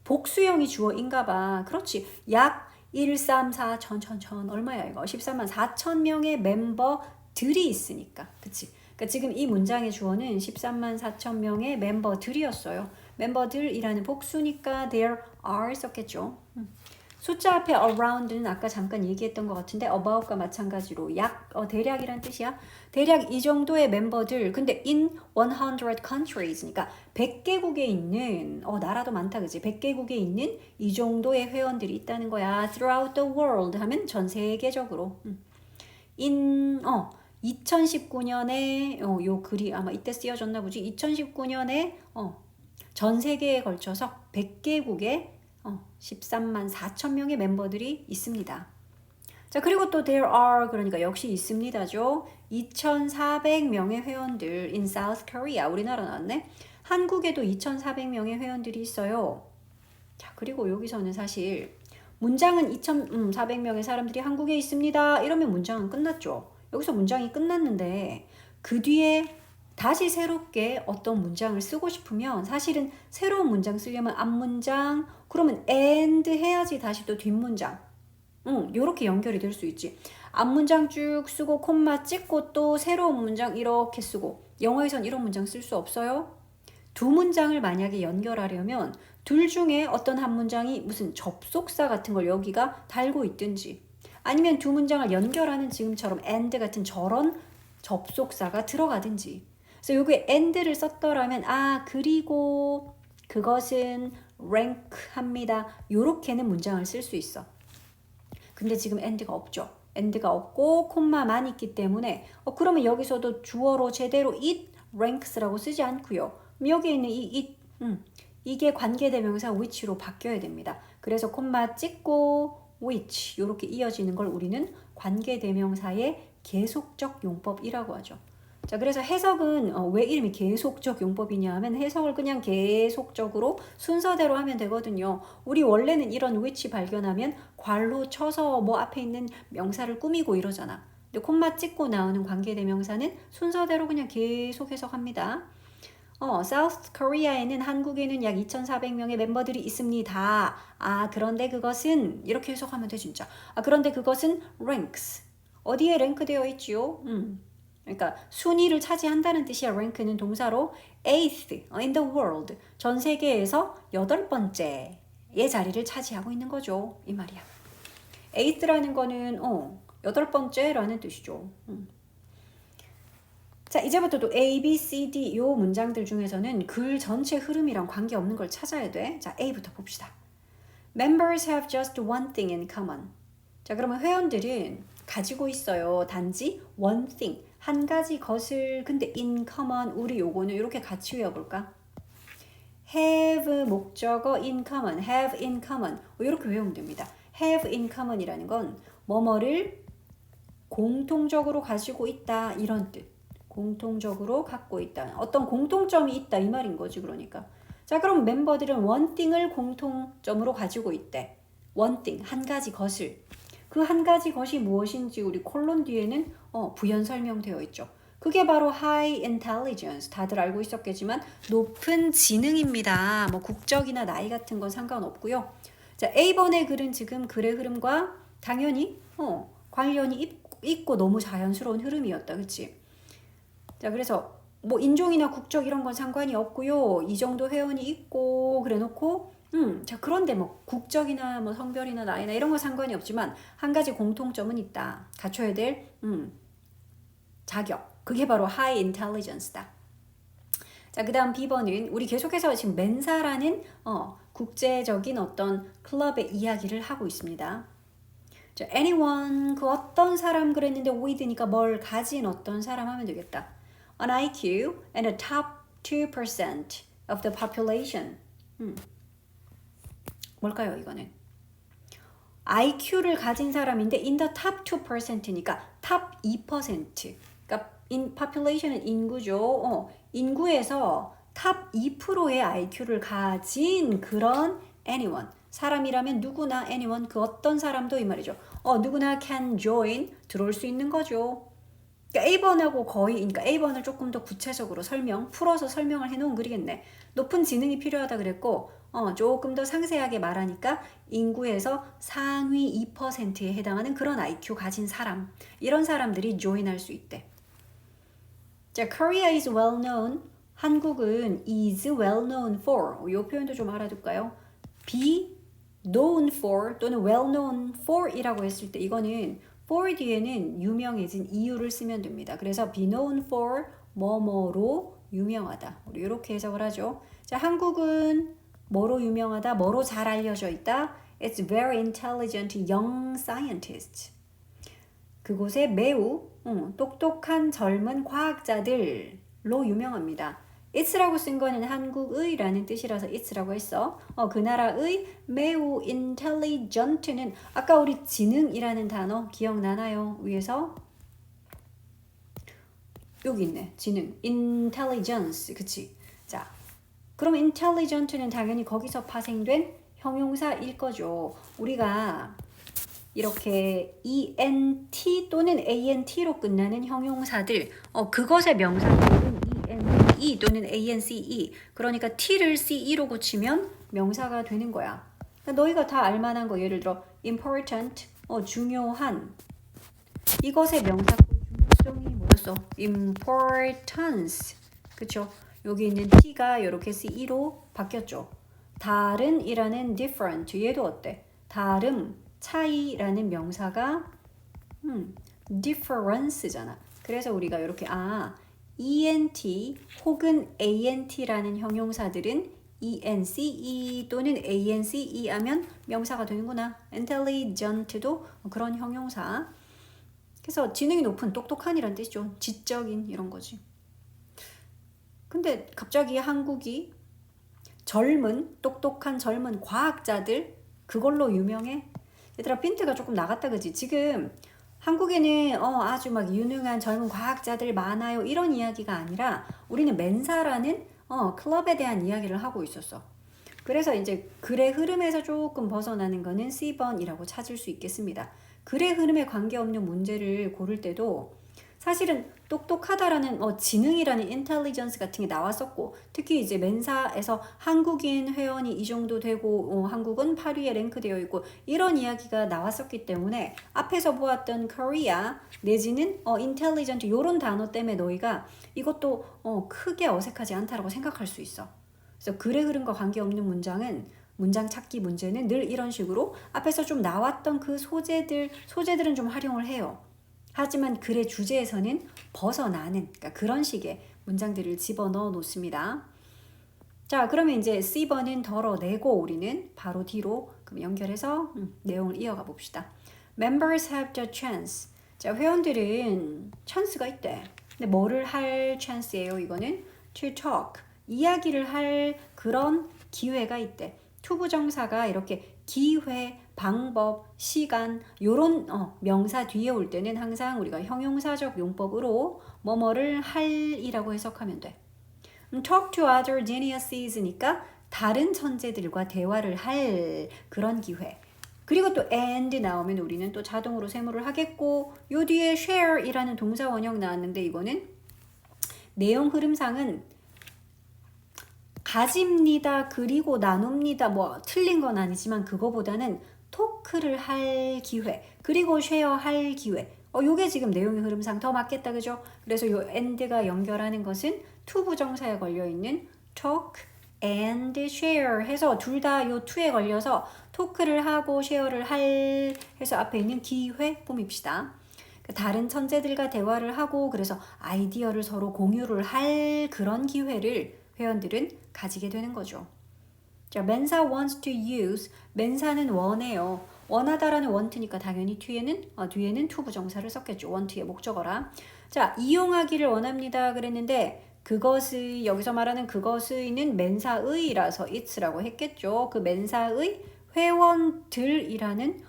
복수형이 주어인가 봐. 그렇지. 약 1, 3, 4, 천 얼마야 이거? 13만 4천 명의 멤버들이 있으니까. 그치? 그러니까 지금 이 문장의 주어는 13만 4천 명의 멤버들이었어요. 멤버들이라는 복수니까 there are 썼겠죠. 숫자 앞에 around는 아까 잠깐 얘기했던 것 같은데 about과 마찬가지로 약 대략이란 뜻이야. 대략 이 정도의 멤버들. 근데 in 100 countries, 그러니까 100개국에 있는 나라도 많다 그지? 100개국에 있는 이 정도의 회원들이 있다는 거야. throughout the world 하면 전 세계적으로. in 2019년에 요 글이 아마 이때 쓰여졌나 보지. 2019년에 전 세계에 걸쳐서 100개국에 13만 4천 명의 멤버들이 있습니다. 자, 그리고 또 there are 그러니까 역시 있습니다죠. 2,400명의 회원들 in South Korea. 우리나라 나왔네. 한국에도 2,400명의 회원들이 있어요. 자, 그리고 여기서는 사실 문장은 2,400명의 사람들이 한국에 있습니다. 이러면 문장은 끝났죠. 여기서 문장이 끝났는데 그 뒤에 다시 새롭게 어떤 문장을 쓰고 싶으면 사실은 새로운 문장 쓰려면 앞문장 그러면 and 해야지 다시 또 뒷문장 요렇게 연결이 될 수 있지. 앞문장 쭉 쓰고 콤마 찍고 또 새로운 문장 이렇게 쓰고 영어에선 이런 문장 쓸 수 없어요. 두 문장을 만약에 연결하려면 둘 중에 어떤 한 문장이 무슨 접속사 같은 걸 여기가 달고 있든지 아니면 두 문장을 연결하는 지금처럼 and 같은 저런 접속사가 들어가든지. 그래서 여기 and를 썼더라면 그리고 그것은 rank합니다. 요렇게는 문장을 쓸 수 있어. 근데 지금 and가 없죠. and가 없고 콤마만 있기 때문에 그러면 여기서도 주어로 제대로 it ranks라고 쓰지 않고요. 여기 있는 이 it 이게 관계대명사 which로 바뀌어야 됩니다. 그래서 콤마 찍고 which 이렇게 이어지는 걸 우리는 관계대명사의 계속적 용법이라고 하죠. 자, 그래서 해석은 왜 이름이 계속적 용법이냐 하면 해석을 그냥 계속적으로 순서대로 하면 되거든요. 우리 원래는 이런 which 발견하면 괄호 쳐서 뭐 앞에 있는 명사를 꾸미고 이러잖아. 근데 콤마 찍고 나오는 관계대명사는 순서대로 그냥 계속 해석합니다. South Korea에는 한국에는 약 2,400명의 멤버들이 있습니다. 그런데 그것은 이렇게 해석하면 돼 진짜. 그런데 그것은 ranks. 어디에 랭크되어 있지요? 그러니까 순위를 차지한다는 뜻이야. rank는 동사로 eighth in the world. 전 세계에서 8번째의 자리를 차지하고 있는 거죠. 이 말이야. eighth라는 거는 8번째라는 뜻이죠. 자, 이제부터 또 A, B, C, D 요 문장들 중에서는 글 전체 흐름이랑 관계없는 걸 찾아야 돼. 자, A부터 봅시다. Members have just one thing in common. 자, 그러면 회원들은 가지고 있어요. 단지 one thing, 한 가지 것을. 근데 in common, 우리 요거는 이렇게 같이 외워볼까? have 목적어 in common, have in common 이렇게 외우면 됩니다. have in common이라는 건 뭐뭐를 공통적으로 가지고 있다 이런 뜻. 공통적으로 갖고 있다. 어떤 공통점이 있다 이 말인 거지. 그러니까 자, 그럼 멤버들은 one thing을 공통점으로 가지고 있대. one thing, 한 가지 것을. 그 한 가지 것이 무엇인지 우리 콜론 뒤에는 부연 설명되어 있죠. 그게 바로 high intelligence. 다들 알고 있었겠지만 높은 지능입니다. 뭐 국적이나 나이 같은 건 상관없고요. 자, A번의 글은 지금 글의 흐름과 당연히 관련이 있고 너무 자연스러운 흐름이었다. 그치? 자, 그래서 뭐 인종이나 국적 이런 건 상관이 없고요. 이 정도 회원이 있고 그래 놓고 자, 그런데 뭐 국적이나 뭐 성별이나 나이나 이런 거 상관이 없지만 한 가지 공통점은 있다. 갖춰야 될 자격. 그게 바로 high intelligence다. 자, 그다음 B번은 우리 계속해서 지금 멘사라는 국제적인 어떤 클럽의 이야기를 하고 있습니다. 자, anyone 그 어떤 사람 그랬는데 with니까 뭘 가진 어떤 사람 하면 되겠다. An IQ and the top 2% of the population. 뭘까요, 이거는? IQ를 가진 사람인데 in the top 2%니까 top 2%. 그러니까 in population은 인구죠. 인구에서 top 2%의 IQ를 가진 그런 anyone. 사람이라면 누구나 anyone 그 어떤 사람도 이 말이죠. 누구나 can join 들어올 수 있는 거죠. 그러니까 A번하고 거의, 그러니까 A번을 조금 더 구체적으로 풀어서 설명을 해놓은 글이겠네. 높은 지능이 필요하다 그랬고, 조금 더 상세하게 말하니까 인구에서 상위 2%에 해당하는 그런 IQ 가진 사람, 이런 사람들이 join할 수 있대. 자, Korea is well known. 한국은 is well known for. 이 표현도 좀 알아둘까요? be known for 또는 well known for 이라고 했을 때 이거는 for 뒤에는 유명해진 이유를 쓰면 됩니다. 그래서 be known for 뭐뭐로 유명하다. 우리 이렇게 해석을 하죠. 자, 한국은 뭐로 유명하다? 뭐로 잘 알려져 있다? It's very intelligent young scientist. 그곳에 매우 똑똑한 젊은 과학자들로 유명합니다. it's라고 쓴 거는 한국의라는 뜻이라서 it's라고 했어. 그 나라의 매우 intelligent는 아까 우리 지능이라는 단어 기억나나요? 위에서 여기 있네. 지능, intelligence, 그치? 자, 그럼 intelligent는 당연히 거기서 파생된 형용사일 거죠. 우리가 이렇게 ent 또는 ant로 끝나는 형용사들, 그것의 명사들은 ene 또는 ance, 그러니까 t를 ce로 고치면 명사가 되는 거야. 그러니까 너희가 다 알만한 거, 예를 들어 important, 중요한, 이것의 명사 중요성이 뭐였어? importance, 그쵸? 여기 있는 t가 이렇게 ce로 바뀌었죠. 다른이라는 different, 얘도 어때? 다름, 차이라는 명사가 difference잖아. 그래서 우리가 이렇게 ENT 혹은 ANT라는 형용사들은 ENCE 또는 ANCE 하면 명사가 되는구나. intelligent도 그런 형용사. 그래서 지능이 높은, 똑똑한이란 뜻이죠. 지적인 이런 거지. 근데 갑자기 한국이 젊은, 똑똑한 젊은 과학자들 그걸로 유명해? 얘들아 핀트가 조금 나갔다 그지? 지금 한국에는 아주 막 유능한 젊은 과학자들 많아요 이런 이야기가 아니라 우리는 멘사라는 클럽에 대한 이야기를 하고 있었어. 그래서 이제 글의 흐름에서 조금 벗어나는 거는 C번이라고 찾을 수 있겠습니다. 글의 흐름에 관계없는 문제를 고를 때도 사실은 똑똑하다라는 지능이라는 인텔리전스 같은 게 나왔었고, 특히 이제 멘사에서 한국인 회원이 이 정도 되고 한국은 8위에 랭크되어 있고 이런 이야기가 나왔었기 때문에 앞에서 보았던 Korea 내지는 intelligent 이런 단어 때문에 너희가 이것도 크게 어색하지 않다라고 생각할 수 있어. 그래서 글의 흐름과 관계없는 문장은 문장 찾기 문제는 늘 이런 식으로 앞에서 좀 나왔던 그 소재들은 좀 활용을 해요. 하지만 글의 주제에서는 벗어나는, 그러니까 그런 식의 문장들을 집어넣어 놓습니다. 자, 그러면 이제 C번은 덜어내고 우리는 바로 뒤로 그럼 연결해서 내용을 이어가 봅시다. Members have the chance. 자, 회원들은 찬스가 있대. 근데 뭐를 할 찬스예요? 이거는 to talk. 이야기를 할 그런 기회가 있대. 투부정사가 이렇게 기회, 방법, 시간 요런 명사 뒤에 올 때는 항상 우리가 형용사적 용법으로 뭐뭐를 할이라고 해석하면 돼. Talk to other geniuses니까 다른 천재들과 대화를 할 그런 기회. 그리고 또 and 나오면 우리는 또 자동으로 세모를 하겠고 요 뒤에 share이라는 동사 원형 나왔는데 이거는 내용 흐름상은 가집니다. 그리고 나눕니다. 뭐 틀린 건 아니지만 그거보다는 토크를 할 기회 그리고 쉐어할 기회 요게 지금 내용의 흐름상 더 맞겠다 그죠? 그래서 요 and가 연결하는 것은 to 부정사에 걸려있는 talk and share 해서 둘 다 요 to에 걸려서 토크를 하고 쉐어를 할 해서 앞에 있는 기회 봄입시다. 다른 천재들과 대화를 하고 그래서 아이디어를 서로 공유를 할 그런 기회를 회원들은 가지게 되는 거죠. 자, Mensa wants to use. Mensa는 원해요. 원하다라는 want니까 당연히 뒤에는 to 부정사를 썼겠죠. want의 목적어라. 자, 이용하기를 원합니다. 그랬는데 그것의 여기서 말하는 그것의는 mensa의라서 it's라고 했겠죠. 그 mensa의 회원들이라는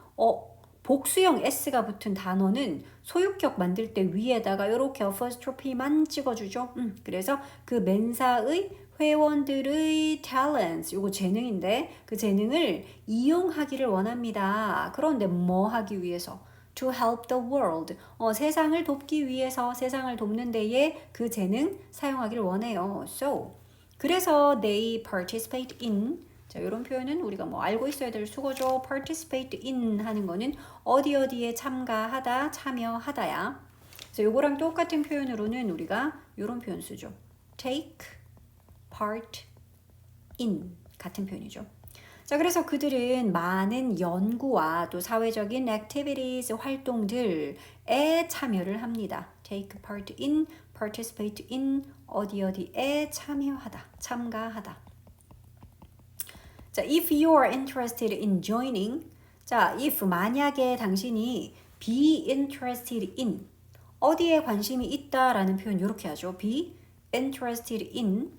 복수형 s가 붙은 단어는 소유격 만들 때 위에다가 이렇게 apostrophe만 찍어주죠. 그래서 그 mensa의 회원들의 talents, 요거 재능인데 그 재능을 이용하기를 원합니다. 그런데 뭐 하기 위해서? To help the world. 세상을 돕기 위해서 세상을 돕는 데에 그 재능 사용하기를 원해요. So, 그래서 they participate in. 자, 이런 표현은 우리가 뭐 알고 있어야 될 수거죠. participate in 하는 거는 어디에 참가하다, 참여하다야. 그래서 요거랑 똑같은 표현으로는 우리가 이런 표현 쓰죠. take part in 같은 표현이죠. 자, 그래서 그들은 많은 연구와 또 사회적인 activities 활동들에 참여를 합니다. take part in, participate in 어디에 참여하다, 참가하다. 자, if you are interested in joining. 자, if 만약에 당신이 be interested in 어디에 관심이 있다라는 표현 이렇게 하죠. be interested in.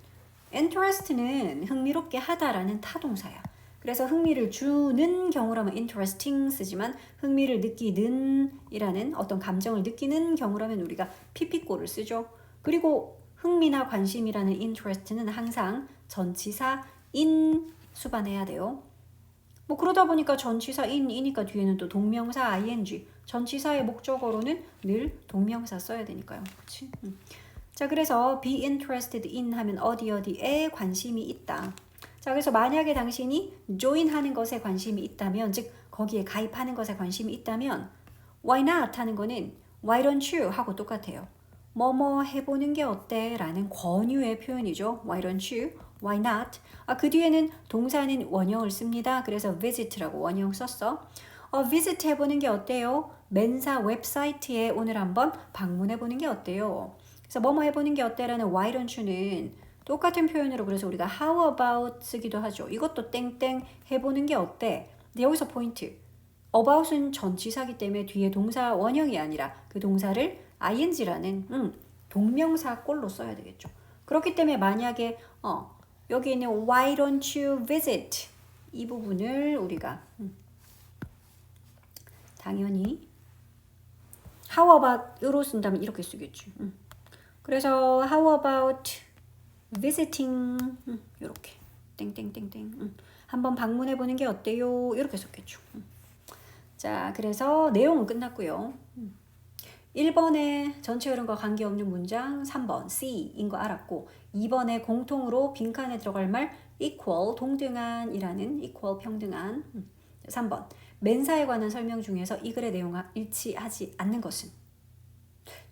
interest는 흥미롭게 하다라는 타동사야. 그래서 흥미를 주는 경우라면 interesting 쓰지만 흥미를 느끼는 이라는 어떤 감정을 느끼는 경우라면 우리가 pp꼬를 쓰죠. 그리고 흥미나 관심이라는 interest는 항상 전치사 in 수반해야 돼요. 뭐 그러다 보니까 전치사 in이니까 뒤에는 또 동명사 ing 전치사의 목적어로는 늘 동명사 써야 되니까요. 그렇지? 자, 그래서 be interested in 하면 어디에 관심이 있다. 자, 그래서 만약에 당신이 join 하는 것에 관심이 있다면, 즉 거기에 가입하는 것에 관심이 있다면 why not 하는 거는 why don't you 하고 똑같아요. 뭐뭐 해보는 게 어때? 라는 권유의 표현이죠. why don't you? why not? 그 뒤에는 동사는 원형을 씁니다. 그래서 visit라고 원형 썼어. visit 해보는 게 어때요? 멘사 웹사이트에 오늘 한번 방문해 보는 게 어때요? 그래서 뭐뭐 해보는 게 어때라는 why don't you는 똑같은 표현으로 그래서 우리가 how about 쓰기도 하죠. 이것도 땡땡 해보는 게 어때? 근데 여기서 포인트. about은 전치사기 때문에 뒤에 동사 원형이 아니라 그 동사를 ing라는 동명사 꼴로 써야 되겠죠. 그렇기 때문에 만약에 여기 있는 why don't you visit 이 부분을 우리가 당연히 how about으로 쓴다면 이렇게 쓰겠죠. 그래서 how about visiting 이렇게 땡땡땡땡 한번 방문해 보는 게 어때요? 이렇게 썼겠죠. 자, 그래서 내용은 끝났고요. 1번에 전체 흐름과 관계없는 문장, 3번 C인 거 알았고 2번에 공통으로 빈칸에 들어갈 말 equal, 동등한이라는 equal, 평등한 3번 맨사에 관한 설명 중에서 이 글의 내용과 일치하지 않는 것은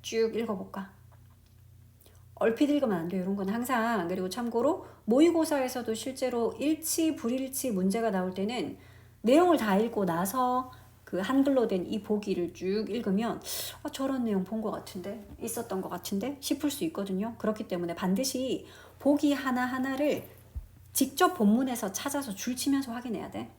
쭉 읽어볼까? 얼핏 읽으면 안 돼요. 이런 건 항상. 그리고 참고로 모의고사에서도 실제로 일치, 불일치 문제가 나올 때는 내용을 다 읽고 나서 그 한글로 된 이 보기를 쭉 읽으면 저런 내용 본 것 같은데 있었던 것 같은데 싶을 수 있거든요. 그렇기 때문에 반드시 보기 하나하나를 직접 본문에서 찾아서 줄치면서 확인해야 돼.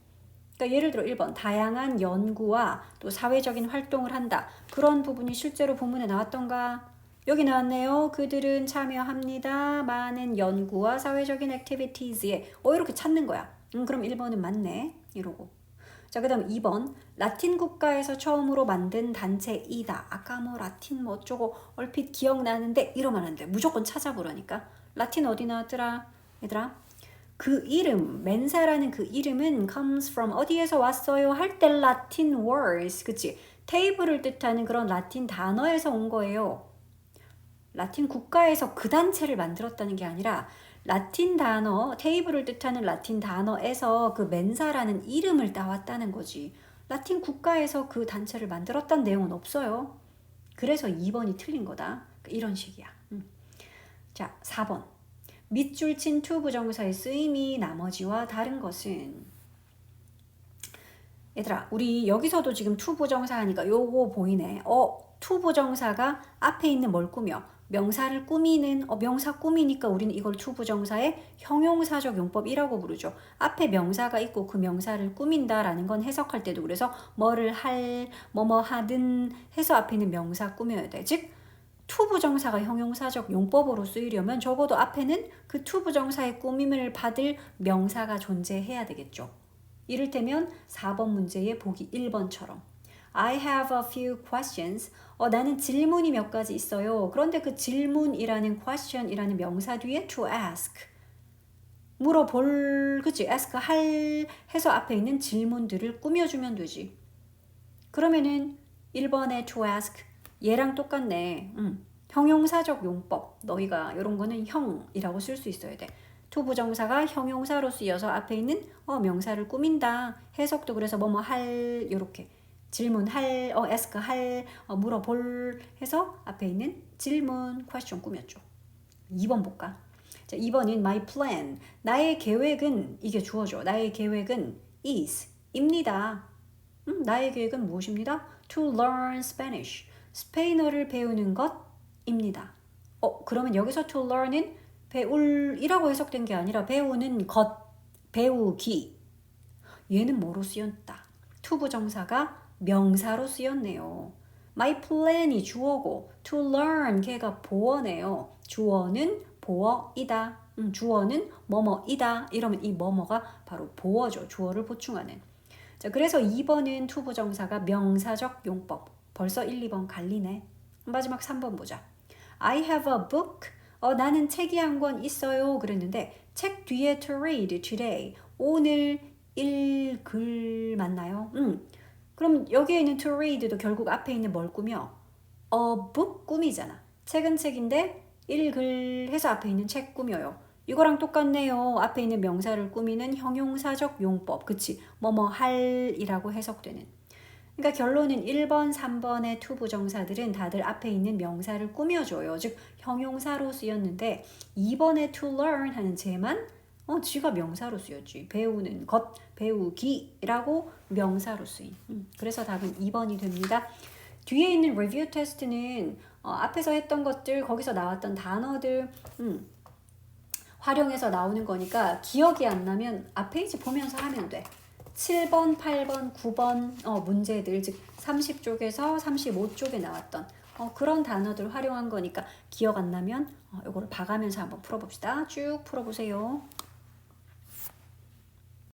그러니까 예를 들어 1번 다양한 연구와 또 사회적인 활동을 한다. 그런 부분이 실제로 본문에 나왔던가? 여기 나왔네요. 그들은 참여합니다. 많은 연구와 사회적인 액티비티즈에 이렇게 찾는 거야. 그럼 1번은 맞네. 이러고. 자, 그 다음 2번 라틴 국가에서 처음으로 만든 단체이다. 아까 뭐 라틴 뭐 어쩌고 얼핏 기억나는데 이러면 안 돼. 무조건 찾아보라니까. 라틴 어디 나왔더라? 얘들아. 그 이름, 멘사라는 그 이름은 comes from 어디에서 왔어요? 할 때 라틴 words, 그치? 테이블을 뜻하는 그런 라틴 단어에서 온 거예요. 라틴 국가에서 그 단체를 만들었다는 게 아니라 라틴 단어, 테이블을 뜻하는 라틴 단어에서 그 멘사라는 이름을 따왔다는 거지. 라틴 국가에서 그 단체를 만들었다는 내용은 없어요. 그래서 2번이 틀린 거다. 이런 식이야. 자, 4번. 밑줄 친 to 부정사의 쓰임이 나머지와 다른 것은 얘들아 우리 여기서도 지금 to 부정사 하니까 요거 보이네. to 부정사가 앞에 있는 뭘 꾸며? 명사를 꾸미는 명사 꾸미니까 우리는 이걸 to 부정사의 형용사적 용법이라고 부르죠. 앞에 명사가 있고 그 명사를 꾸민다라는 건 해석할 때도 그래서 뭐를 할, 뭐뭐 하든 해서 앞에 있는 명사 꾸며야 돼. 즉 to 부정사가 형용사적 용법으로 쓰이려면 적어도 앞에는 그 to 부정사의 꾸밈을 받을 명사가 존재해야 되겠죠. 이를테면 4번 문제의 보기 1번처럼 I have a few questions. 나는 질문이 몇 가지 있어요. 그런데 그 질문이라는 question이라는 명사 뒤에 to ask. 물어볼, 그치? ask 할 해서 앞에 있는 질문들을 꾸며주면 되지. 그러면은 1번에 to ask 얘랑 똑같네. 형용사적 용법. 너희가 이런 거는 형이라고 쓸 수 있어야 돼. to 부정사가 형용사로 쓰여서 앞에 있는 명사를 꾸민다. 해석도 그래서 뭐뭐 할 요렇게 질문할, ask 할, 물어볼 해서 앞에 있는 질문, question 꾸몄죠. 2번 볼까? 자, 2번은 my plan. 나의 계획은 이게 주어져. 나의 계획은 is 입니다. 나의 계획은 무엇입니다? To learn Spanish. 스페인어를 배우는 것입니다. 그러면 여기서 to learn은 배울이라고 해석된 게 아니라 배우는 것, 배우기. 얘는 뭐로 쓰였다? to 부정사가 명사로 쓰였네요. My plan이 주어고 to learn 걔가 보어네요. 주어는 보어이다. 주어는 뭐뭐이다. 이러면 이 뭐뭐가 바로 보어죠. 주어를 보충하는. 자, 그래서 2번은 to 부정사가 명사적 용법. 벌써 1, 2번 갈리네. 마지막 3번 보자. I have a book. 나는 책이 한 권 있어요. 그랬는데 책 뒤에 to read today. 오늘 읽을 맞나요? 그럼 여기에 있는 to read도 결국 앞에 있는 뭘 꾸며? a book 꾸미잖아. 책은 책인데 읽을 해서 앞에 있는 책 꾸며요. 이거랑 똑같네요. 앞에 있는 명사를 꾸미는 형용사적 용법. 그치? 뭐뭐 할이라고 해석되는. 그러니까 결론은 1번, 3번의 to 부정사들은 다들 앞에 있는 명사를 꾸며줘요. 즉 형용사로 쓰였는데 2번의 to learn 하는 쟤만 지가 명사로 쓰였지. 배우는 것, 배우기라고 명사로 쓰인. 그래서 답은 2번이 됩니다. 뒤에 있는 리뷰 테스트는 앞에서 했던 것들, 거기서 나왔던 단어들 활용해서 나오는 거니까 기억이 안 나면 앞 페이지 보면서 하면 돼. 7번, 8번, 9번 문제들, 즉 30쪽에서 35쪽에 나왔던 그런 단어들 활용한 거니까 기억 안 나면 이거를 봐가면서 한번 풀어봅시다. 쭉 풀어보세요.